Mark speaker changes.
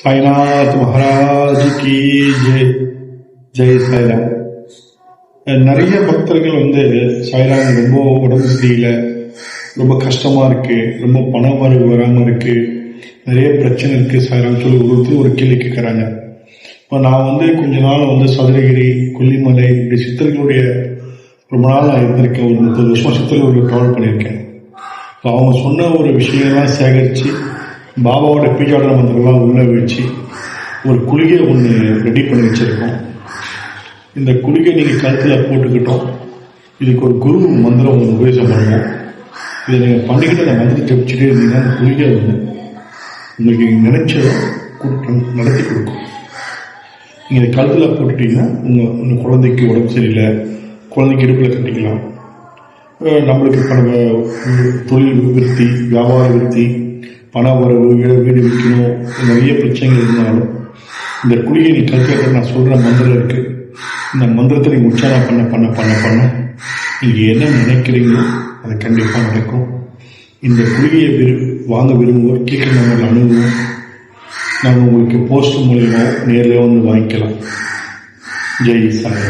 Speaker 1: சாய்நாத் மகாராஜ் கி ஜெய். ஜெய் சாய்ராம். நிறைய பக்தர்கள் சாய்ராம் ரொம்ப உடம்பு சரியில்ல, ரொம்ப கஷ்டமா இருக்கு, ரொம்ப பணம் வரவு வராம இருக்கு, நிறைய பிரச்சனை இருக்கு சாய்ராம் சொல்லி ஒரு கேள்வி கேட்கறாங்க. இப்போ நான் கொஞ்ச நாள் சதுரகிரி, கொல்லிமலை இப்படி சித்தர்களுடைய ரொம்ப நாள் நான் இருந்திருக்கேன். ஒரு 30 வருஷம் சித்தர்களுடைய ட்ராவல் பண்ணியிருக்கேன். இப்போ அவங்க சொன்ன ஒரு விஷயங்கள்லாம் சேகரித்து பாபாவோட பீஜாட மந்திரம்லாம் உள்ள வச்சு ஒரு குளிகை ஒன்று ரெடி பண்ணி வச்சுருக்கோம். இந்த குளிகை நீங்கள் கழுத்தில் போட்டுக்கிட்டோம். இதுக்கு ஒரு குரு மந்திரம் ஒன்று உபயோகம் பண்ணுவோம். இதை நீங்கள் பண்ணிக்கிட்டு அந்த மந்திரம் ஜபிச்சுட்டே இருந்தீங்கன்னா அந்த குளிகை உங்களுக்கு நினைச்சதை நடத்தி கொடுக்கும். நீங்கள் இதை கழுத்தில் போட்டுட்டீங்கன்னா உங்கள் குழந்தைக்கு உடம்பு சரியில்லை, குழந்தைக்கு இடுப்பில் கட்டிக்கலாம். நம்மளுக்கு இப்போ நம்ம தொழில் விருத்தி, வியாபார விருத்தி, பண வரவு, வீடு விற்கணும், நிறைய பிரச்சனைகள் இருந்தாலும் இந்த குளிகை நீ கற்க நான் சொல்கிற மந்திரம் இருக்குது. இந்த மந்திரத்தை நீங்கள் உச்சாரம் பண்ண பண்ண பண்ண பண்ண நீங்கள் என்ன நினைக்கிறீங்களோ அது கண்டிப்பாக நடக்கும். இந்த குளிகையை வாங்க விரும்புவோர் கீழே நம்மளை அணுகுவோம். நாங்கள் உங்களுக்கு போஸ்ட் மூலியமாக நேரில் வாங்கிக்கலாம். ஜெய் சாய்.